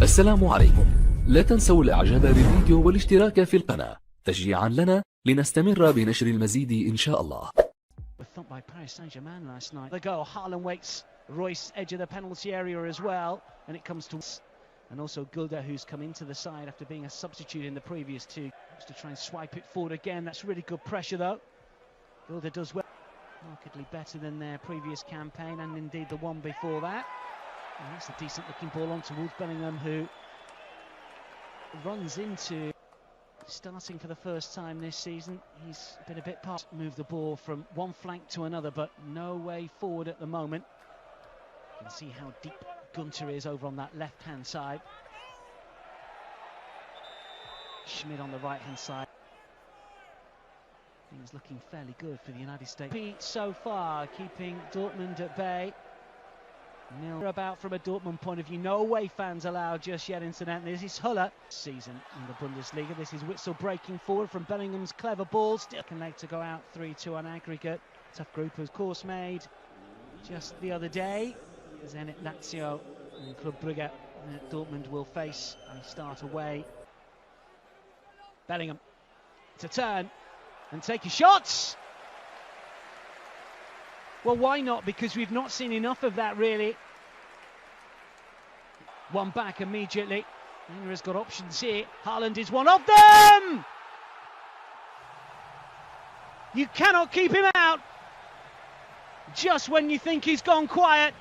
السلام عليكم. لا تنسوا الاعجاب بالفيديو والاشتراك في القناة تشجيعا لنا لنستمر بنشر المزيد إن شاء الله. By Paris Saint-Germain last night. The goal, Haaland waits, Royce edge of the penalty area as well, and it comes to, and also Gulda, who's come into the side after being a substitute in the previous two, just to try and swipe it forward again. That's really good pressure though. Gulda does well, markedly better than their previous campaign, and indeed the one before that. And that's a decent looking ball on towards Bellingham, who runs into, starting for the first time this season. He's been a bit past, moved the ball from one flank to another, but no way forward at the moment. You can see how deep Gunter is over on that left-hand side. Schmidt on the right-hand side. Things looking fairly good for the United States. So far, keeping Dortmund at bay. Nil about from a Dortmund point of view. No away fans allowed just yet, incidentally. This is Huller season in the Bundesliga. This is Witsel breaking forward from Bellingham's clever ball. Still can leg to go out 3-2 on aggregate. Tough group, of course, made just the other day. Zenit, Lazio and Club Brugge Dortmund will face and start away. Bellingham to turn and take his shots. Well, why not? Because we've not seen enough of that, really. One back immediately. Inger's got options here. Haaland is one of them! You cannot keep him out. Just when you think he's gone quiet,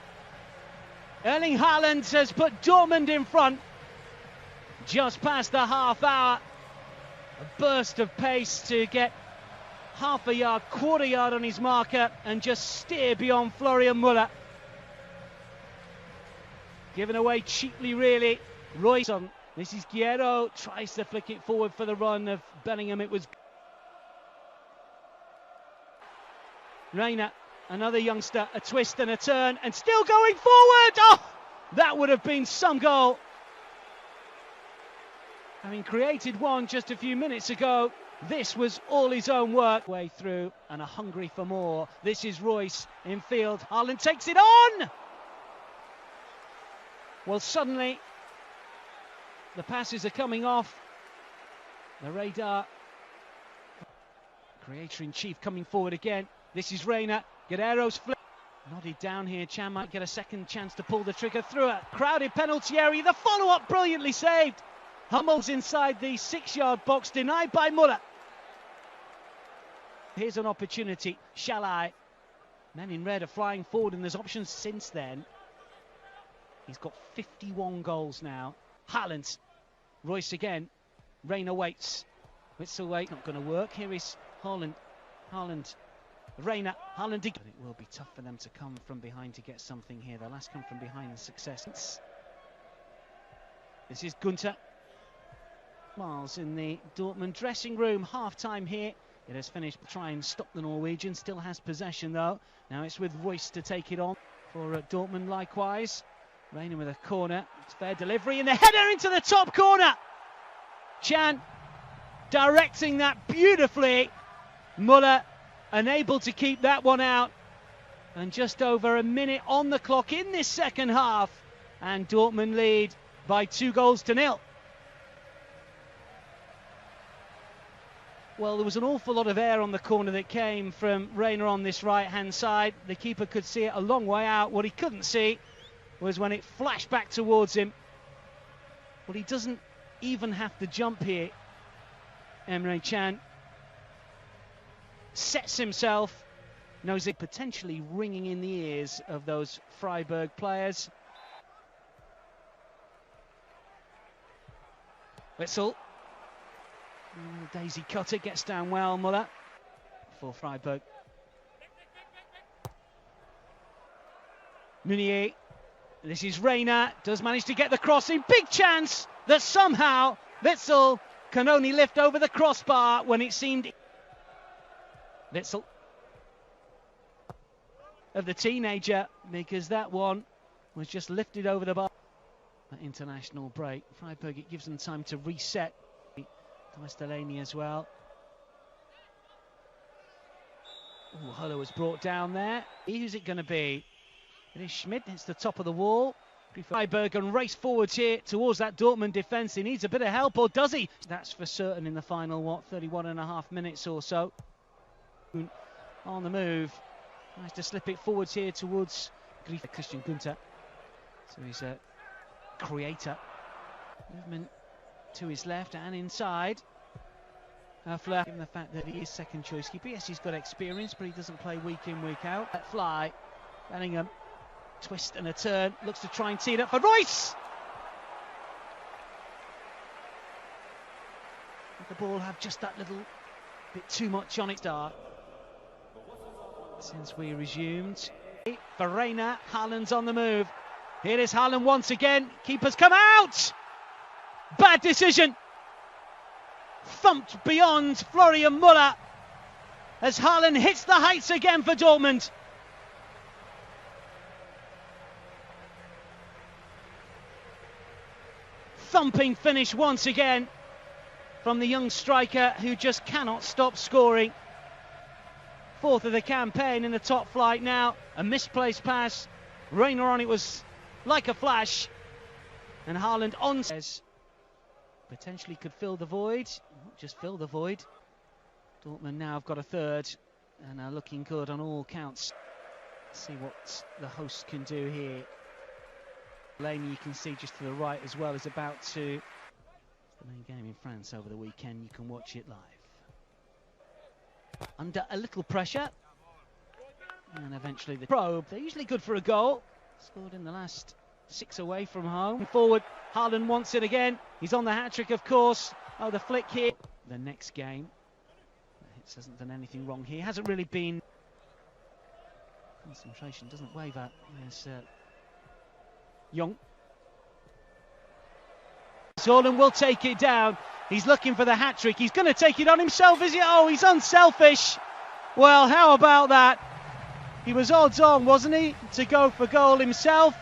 Erling Haaland has put Dortmund in front. Just past the half hour. A burst of pace to get half a yard, quarter yard on his marker and just steer beyond Florian Müller. Given away cheaply, really. Royce on. This is Guerrero, tries to flick it forward for the run of Bellingham. It was Reina, another youngster, a twist and a turn, and still going forward. Oh, that would have been some goal. Having created one just a few minutes ago, this was all his own work. Way through and are hungry for more. This is Royce in field. Haaland takes it on! Well, suddenly the passes are coming off the radar. Creator-in-chief coming forward again. This is Reina. Guerrero's flip. Nodded down here. Chan might get a second chance to pull the trigger through a crowded penalty area. The follow-up brilliantly saved. Hummels inside the 6-yard box, denied by Müller. Here's an opportunity. Shall I? Men in red are flying forward, and there's options since then. He's got 51 goals now. Haaland. Royce again. Reina waits. Witsel wait. Not going to work. Here is Haaland. Haaland. Reina. Haaland. But it will be tough for them to come from behind to get something here. They'll last come from behind in success. This is Gunter. Miles in the Dortmund dressing room. Half-time here. It has finished. Try and stop the Norwegian. Still has possession though. Now it's with Royce to take it on for Dortmund likewise. Reina with a corner. It's fair delivery and the header into the top corner. Chan directing that beautifully. Müller unable to keep that one out. And just over a minute on the clock in this second half. And Dortmund lead by 2-0. Well, there was an awful lot of air on the corner that came from Reina on this right-hand side. The keeper could see it a long way out. What he couldn't see was when it flashed back towards him. Well, he doesn't even have to jump here. Emre Can sets himself, knows it potentially ringing in the ears of those Freiburg players. Witsel. Daisy cutter gets down well, Müller for Freiburg. Meunier. This is Reina, does manage to get the crossing. Big chance that somehow Witsel can only lift over the crossbar when it seemed. Witsel of the teenager, because that one was just lifted over the bar. That international break. Freiburg, it gives them time to reset. Thomas Delaney as well. Huller was brought down there. Who's it going to be? It is Schmidt. It's the top of the wall. Freiburg and race forwards here towards that Dortmund defence. He needs a bit of help, or does he? That's for certain in the final, 31 and a half minutes or so. On the move. Tries to slip it forwards here towards Christian Günther. So he's a creator. Movement to his left and inside. Given the fact that he is second choice keeper. Yes, he's got experience, but he doesn't play week in, week out. That fly. Bellingham. Twist and a turn. Looks to try and tee it up for Royce. Did the ball have just that little bit too much on it? Start. Since we resumed. Verena. Haaland's on the move. Here is Haaland once again. Keeper's come out. Bad decision. Thumped beyond Florian Müller as Haaland hits the heights again for Dortmund. Thumping finish once again from the young striker who just cannot stop scoring. Fourth of the campaign in the top flight now. A misplaced pass. Reina on it was like a flash. And Haaland on says potentially could fill the void. Not just fill the void. Dortmund now have got a third and are looking good on all counts. Let's see what the hosts can do here. Lane, you can see just to the right as well, is about to. It's the main game in France over the weekend. You can watch it live. Under a little pressure. And eventually the probe. They're usually good for a goal. Scored in the last 6 away from home. Forward, Haaland wants it again. He's on the hat-trick, of course. Oh, the flick here. The next game. Hitz hasn't done anything wrong here. Hasn't really been. Concentration doesn't waver. There's Young. Haaland will take it down. He's looking for the hat-trick. He's going to take it on himself, is he? Oh, he's unselfish. Well, how about that? He was odds on, wasn't he, to go for goal himself?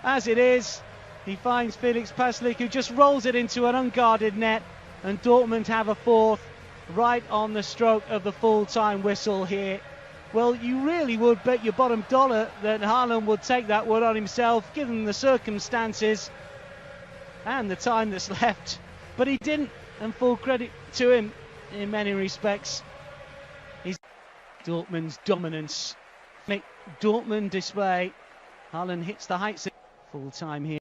As it is, he finds Felix Paslick, who just rolls it into an unguarded net, and Dortmund have a fourth right on the stroke of the full-time whistle here. Well, you really would bet your bottom dollar that Haaland would take that one on himself, given the circumstances and the time that's left. But he didn't, and full credit to him in many respects. He's Dortmund's dominance. Dortmund display. Haaland hits the heights. Full time here.